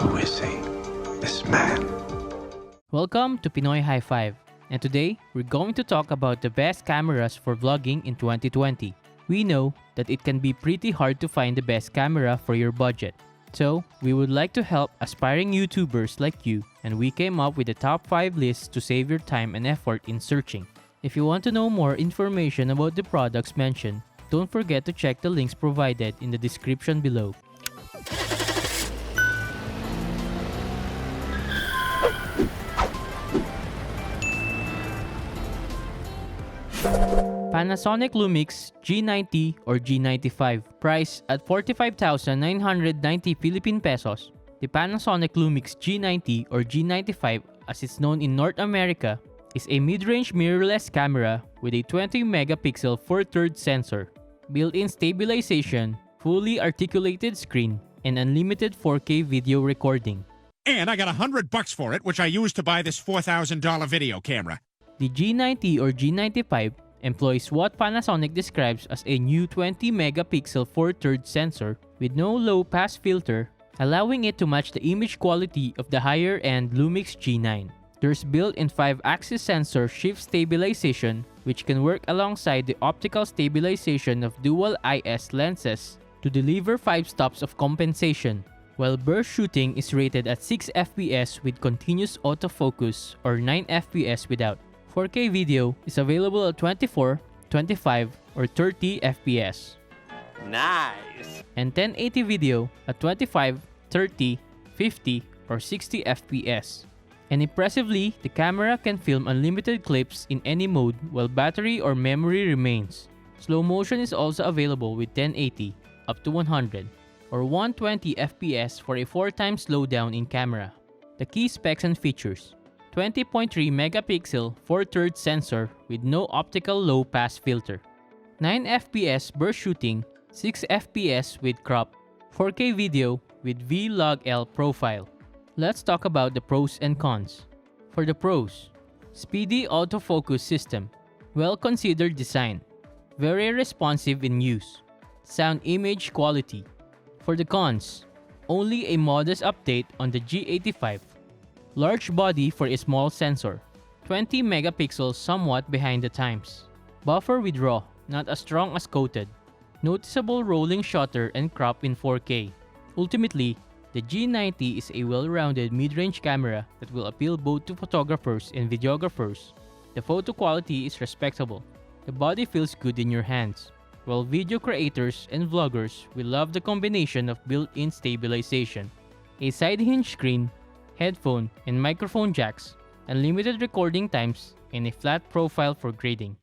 Who is he? This man. Welcome to Pinoy High Five, and today we're going to talk about the best cameras for vlogging in 2020. We know that it can be pretty hard to find the best camera for your budget. So, we would like to help aspiring YouTubers like you, and we came up with the top 5 lists to save your time and effort in searching. If you want to know more information about the products mentioned, don't forget to check the links provided in the description below. Panasonic Lumix G90 or G95, price at 45,990 Philippine pesos. The Panasonic Lumix G90 or G95, as it's known in North America, is a mid-range mirrorless camera with a 20-megapixel 4/3 sensor, built-in stabilization, fully articulated screen, and unlimited 4K video recording. And I got $100 for it, which I used to buy this $4,000 video camera. The G90 or G95 employs what Panasonic describes as a new 20-megapixel 4/3 sensor with no low-pass filter, allowing it to match the image quality of the higher-end Lumix G9. There's built-in 5-axis sensor shift stabilization, which can work alongside the optical stabilization of dual IS lenses to deliver 5 stops of compensation, while burst shooting is rated at 6 FPS with continuous autofocus or 9 FPS without. 4K video is available at 24, 25, or 30 FPS. Nice! And 1080 video at 25, 30, 50, or 60 FPS. And impressively, the camera can film unlimited clips in any mode while battery or memory remains. Slow motion is also available with 1080 up to 100 or 120 FPS for a 4x slowdown in camera. The key specs and features: 20.3 megapixel 4/3 sensor with no optical low-pass filter, 9 FPS burst shooting, 6 FPS with crop, 4K video with V-Log-L profile. Let's talk about the pros and cons. For the pros: speedy autofocus system, well-considered design, very responsive in use, sound image quality. For the cons: only a modest update on the G85. Large body for a small sensor. 20 megapixels somewhat behind the times. Buffer with RAW, not as strong as coated. Noticeable rolling shutter and crop in 4K. Ultimately, the G90 is a well-rounded mid-range camera that will appeal both to photographers and videographers. The photo quality is respectable. The body feels good in your hands, while video creators and vloggers will love the combination of built-in stabilization, a side hinge screen, headphone and microphone jacks, unlimited recording times, and a flat profile for grading.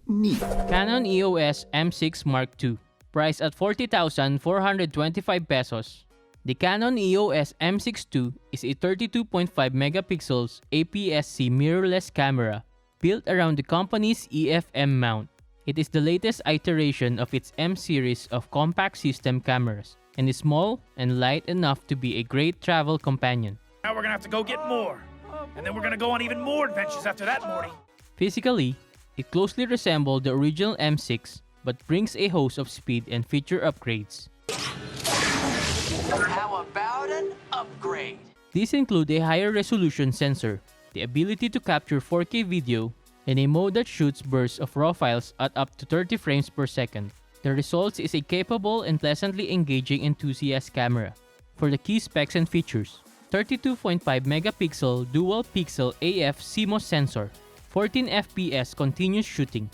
Neat. Canon EOS M6 Mark II, price at 40,425 pesos. The Canon EOS M6 II is a 32.5 megapixels APS-C mirrorless camera built around the company's EFM mount. It is the latest iteration of its M series of compact system cameras and is small and light enough to be a great travel companion. Now we're gonna have to go get more. And then we're gonna go on even more adventures after that, Morty. Physically, it closely resembled the original M6 but brings a host of speed and feature upgrades. How about an upgrade? These include a higher resolution sensor, the ability to capture 4K video, and a mode that shoots bursts of RAW files at up to 30 frames per second. The result is a capable and pleasantly engaging enthusiast camera. For the key specs and features: 32.5 megapixel dual pixel AF CMOS sensor, 14 FPS continuous shooting,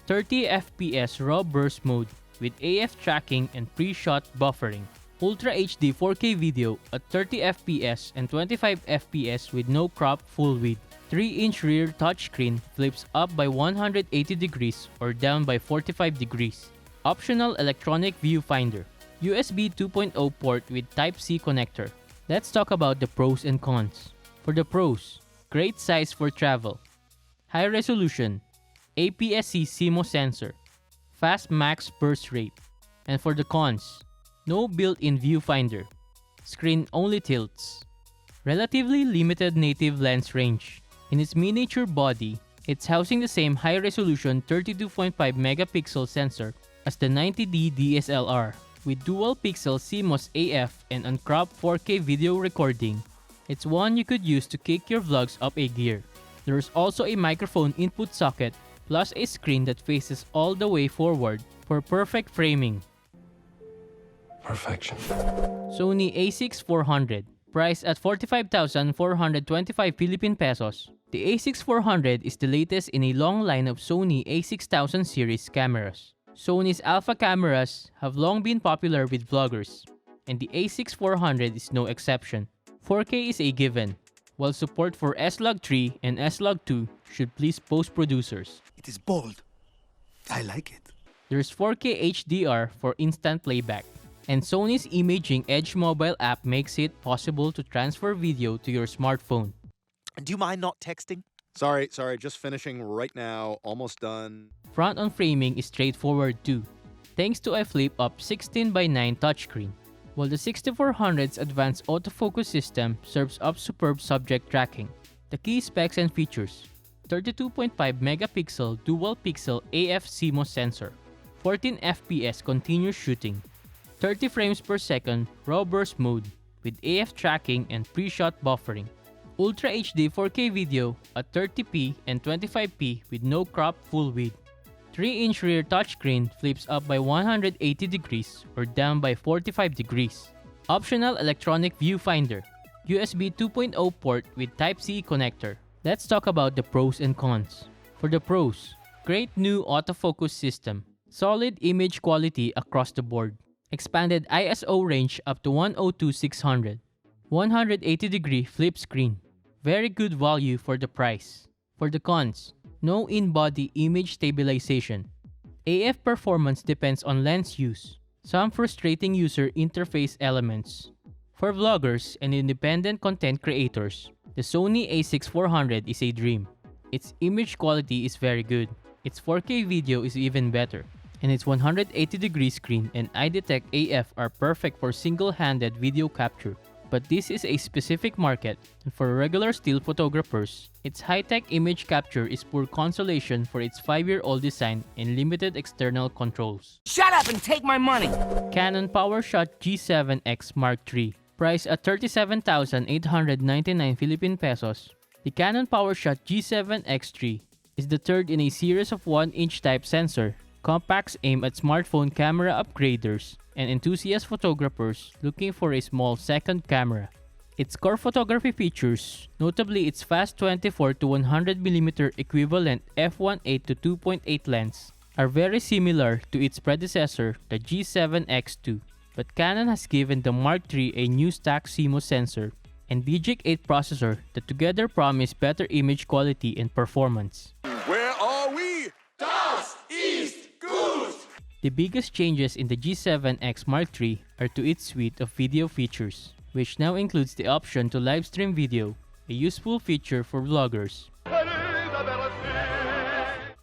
30 FPS RAW burst mode with AF tracking and pre-shot buffering, Ultra HD 4K video at 30 FPS and 25 FPS with no crop full width, 3-inch rear touchscreen flips up by 180 degrees or down by 45 degrees, optional electronic viewfinder, USB 2.0 port with Type-C connector. Let's talk about the pros and cons. For the pros: great size for travel, high resolution, APS-C CMOS sensor, fast max burst rate. And for the cons: no built-in viewfinder, screen only tilts, relatively limited native lens range. In its miniature body, it's housing the same high-resolution 32.5 megapixel sensor as the 90D DSLR, With dual pixel CMOS AF and uncropped 4K video recording, it's one you could use to kick your vlogs up a gear. There's also a microphone input socket plus a screen that faces all the way forward for perfect framing. Perfection. Sony A6400, priced at 45,425 Philippine pesos. The A6400 is the latest in a long line of Sony A6000 series cameras. Sony's alpha cameras have long been popular with vloggers, and the A6400 is no exception. 4K is a given, while support for S-Log 3 and S-Log 2 should please post-producers. It is bold. I like it. There's 4K HDR for instant playback, and Sony's Imaging Edge mobile app makes it possible to transfer video to your smartphone. Do you mind not texting? Sorry, just finishing right now, almost done. Front-on framing is straightforward too, thanks to a flip-up 16:9 touchscreen, while the 6400's advanced autofocus system serves up superb subject tracking. The key specs and features: 32.5 megapixel dual pixel AF CMOS sensor, 14 FPS continuous shooting, 30 frames per second raw burst mode with AF tracking and pre-shot buffering, Ultra HD 4K video at 30p and 25p with no crop full width. 3-inch rear touchscreen flips up by 180 degrees or down by 45 degrees. Optional electronic viewfinder, USB 2.0 port with Type-C connector. Let's talk about the pros and cons. For the pros, great new autofocus system, solid image quality across the board, expanded ISO range up to 102/600, 180-degree flip screen, very good value for the price. For the cons, no in-body image stabilization. AF performance depends on lens use. Some frustrating user interface elements. For vloggers and independent content creators, the Sony A6400 is a dream. Its image quality is very good. Its 4K video is even better. And its 180-degree screen and iDetect AF are perfect for single-handed video capture. But this is a specific market, and for regular still photographers, its high-tech image capture is poor consolation for its 5-year-old design and limited external controls. Shut up and take my money! Canon PowerShot G7X Mark III, priced at 37,899 Philippine pesos. The Canon PowerShot G7X III is the third in a series of 1-inch type sensor. Compacts aim at smartphone camera upgraders and enthusiast photographers looking for a small second camera. Its core photography features, notably its fast 24 to 100mm equivalent f1.8 to 2.8 lens, are very similar to its predecessor, the G7X II, but Canon has given the Mark III a new stack CMOS sensor and DJI 8 processor that together promise better image quality and performance. Where are we? South, east, goose! The biggest changes in the G7X Mark III are to its suite of video features, which now includes the option to live stream video, a useful feature for vloggers.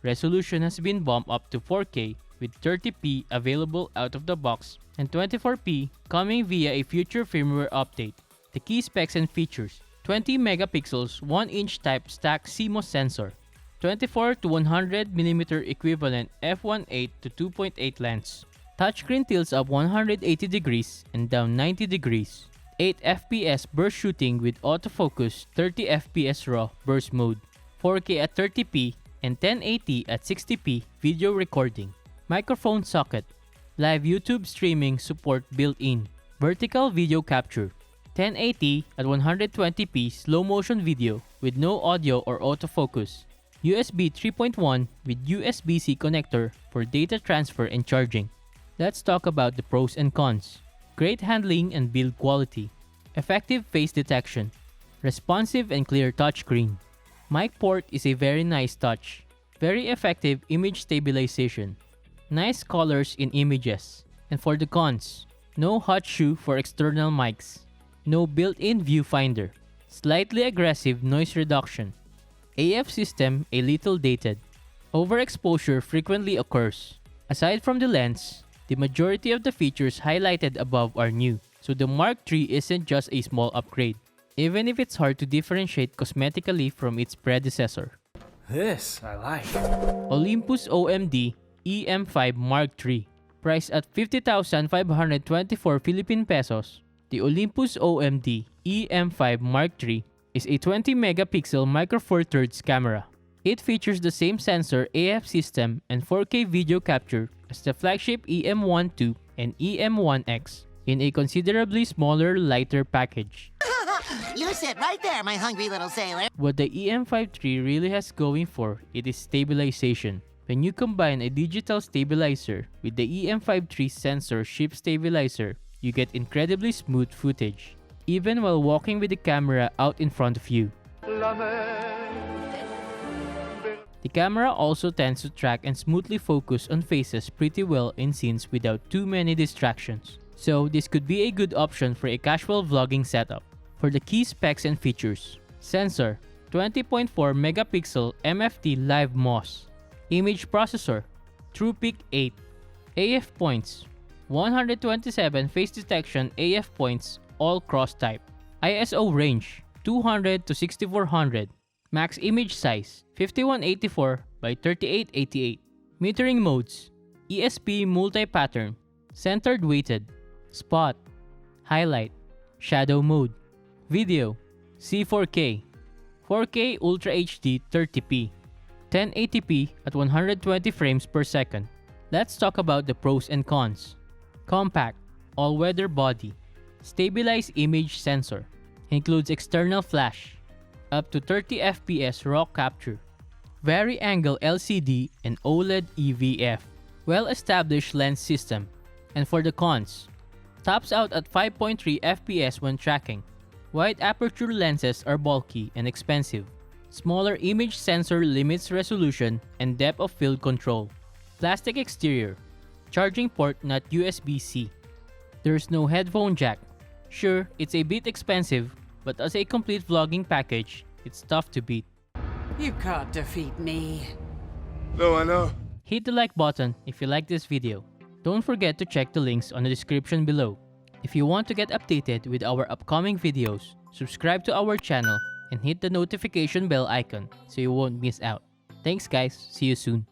Resolution has been bumped up to 4K with 30p available out of the box and 24p coming via a future firmware update. The key specs and features: 20 megapixels 1-inch type stack CMOS sensor, 24 to 100mm equivalent f1.8 to 2.8 lens. Touchscreen tilts up 180 degrees and down 90 degrees. 8 FPS burst shooting with autofocus 30 FPS RAW burst mode. 4K at 30p and 1080 at 60p video recording. Microphone socket. Live YouTube streaming support built-in. Vertical video capture. 1080 at 120p slow motion video with no audio or autofocus. USB 3.1 with USB-C connector for data transfer and charging. Let's talk about the pros and cons. Great handling and build quality. Effective face detection. Responsive and clear touchscreen. Mic port is a very nice touch. Very effective image stabilization. Nice colors in images. And for the cons, no hot shoe for external mics. No built-in viewfinder. Slightly aggressive noise reduction. AF system a little dated. Overexposure frequently occurs. Aside from the lens, the majority of the features highlighted above are new, so the Mark III isn't just a small upgrade, even if it's hard to differentiate cosmetically from its predecessor. This I like. Olympus OMD EM5 Mark III, Priced at 50,524 Philippine pesos, the Olympus OMD EM5 Mark III is a 20 megapixel Micro Four Thirds camera. It features the same sensor AF system and 4K video capture as the flagship EM1 II and EM1X in a considerably smaller, lighter package. You sit right there, my hungry little sailor. What the EM5 III really has going for it is stabilization. When you combine a digital stabilizer with the EM5 III sensor ship stabilizer, you get incredibly smooth footage, even while walking with the camera out in front of you. The camera also tends to track and smoothly focus on faces pretty well in scenes without too many distractions. So this could be a good option for a casual vlogging setup. For the key specs and features: sensor, 20.4 megapixel MFT Live MOS. Image processor, TruePic 8. AF points, 127 face detection AF points, all cross-type. ISO range, 200 to 6400. Max image size, 5184 by 3888. Metering modes, ESP multi-pattern, centered weighted, spot, highlight, shadow mode. Video, C4K, 4K Ultra HD 30p, 1080p at 120 frames per second. Let's talk about the pros and cons. Compact, all-weather body, stabilized image sensor, includes external flash, up to 30 FPS raw capture, vari-angle LCD and OLED EVF, well-established lens system. And for the cons, tops out at 5.3 FPS when tracking. Wide aperture lenses are bulky and expensive. Smaller image sensor limits resolution and depth of field control. Plastic exterior. Charging port not USB-C. There's no headphone jack. Sure, it's a bit expensive, but as a complete vlogging package, it's tough to beat. You can't defeat me. No, I know. Hit the like button if you like this video. Don't forget to check the links on the description below. If you want to get updated with our upcoming videos, subscribe to our channel and hit the notification bell icon so you won't miss out. Thanks guys, see you soon.